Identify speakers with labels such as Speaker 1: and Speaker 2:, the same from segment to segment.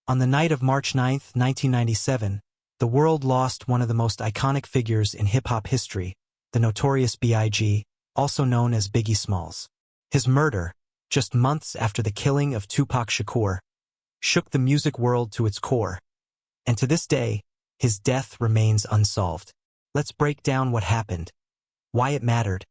Speaker 1: On the night of March 9, 1997, the world lost one of the most iconic figures in hip-hop history, the notorious B.I.G., also known as Biggie Smalls. His murder, just months after the killing of Tupac Shakur, shook the music world to its core, and to this day, his death remains unsolved. Let's break down what happened, why it mattered,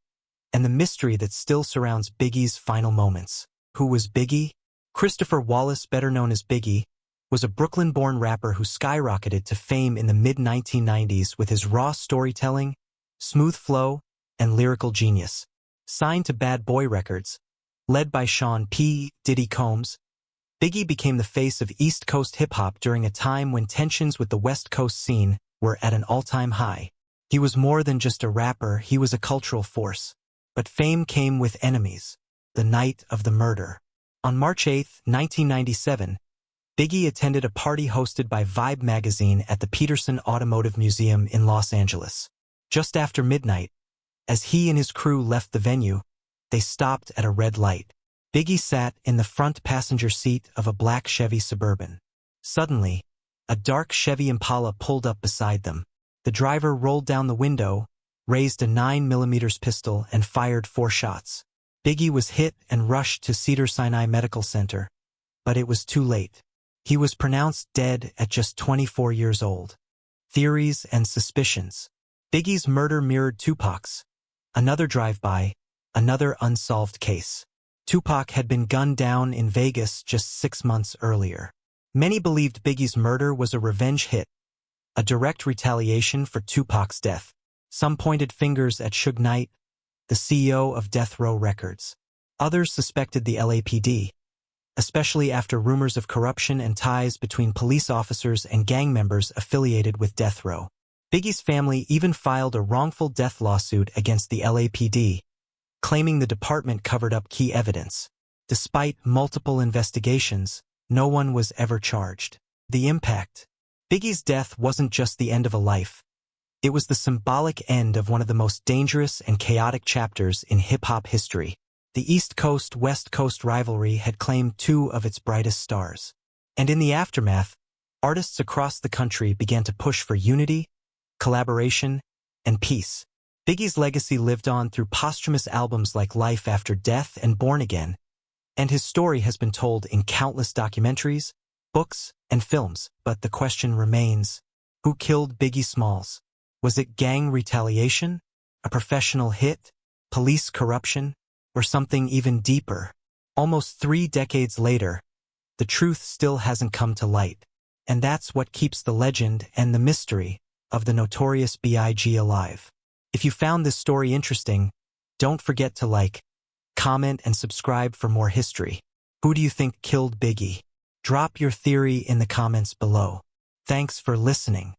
Speaker 1: and the mystery that still surrounds Biggie's final moments. Who was Biggie? Christopher Wallace, better known as Biggie, was a Brooklyn-born rapper who skyrocketed to fame in the mid-1990s with his raw storytelling, smooth flow, and lyrical genius. Signed to Bad Boy Records, led by Sean P. Diddy Combs, Biggie became the face of East Coast hip-hop during a time when tensions with the West Coast scene were at an all-time high. He was more than just a rapper, he was a cultural force. But fame came with enemies. The night of the murder. On March 8, 1997, Biggie attended a party hosted by Vibe magazine at the Peterson Automotive Museum in Los Angeles. Just after midnight, as he and his crew left the venue, they stopped at a red light. Biggie sat in the front passenger seat of a black Chevy Suburban. Suddenly, a dark Chevy Impala pulled up beside them. The driver rolled down the window, raised a 9mm pistol, and fired 4 shots. Biggie was hit and rushed to Cedars-Sinai Medical Center, but it was too late. He was pronounced dead at just 24 years old. Theories and suspicions. Biggie's murder mirrored Tupac's. Another drive-by, another unsolved case. Tupac had been gunned down in Vegas just 6 months earlier. Many believed Biggie's murder was a revenge hit, a direct retaliation for Tupac's death. Some pointed fingers at Suge Knight, the CEO of Death Row Records. Others suspected the LAPD, especially after rumors of corruption and ties between police officers and gang members affiliated with Death Row. Biggie's family even filed a wrongful death lawsuit against the LAPD, claiming the department covered up key evidence. Despite multiple investigations, no one was ever charged. The impact. Biggie's death wasn't just the end of a life. It was the symbolic end of one of the most dangerous and chaotic chapters in hip-hop history. The East Coast-West Coast rivalry had claimed 2 of its brightest stars. And in the aftermath, artists across the country began to push for unity, collaboration, and peace. Biggie's legacy lived on through posthumous albums like Life After Death and Born Again, and his story has been told in countless documentaries, books, and films. But the question remains, who killed Biggie Smalls? Was it gang retaliation, a professional hit, police corruption, or something even deeper? Almost 3 decades later, the truth still hasn't come to light. And that's what keeps the legend and the mystery of the notorious B.I.G. alive. If you found this story interesting, don't forget to like, comment, and subscribe for more history. Who do you think killed Biggie? Drop your theory in the comments below. Thanks for listening.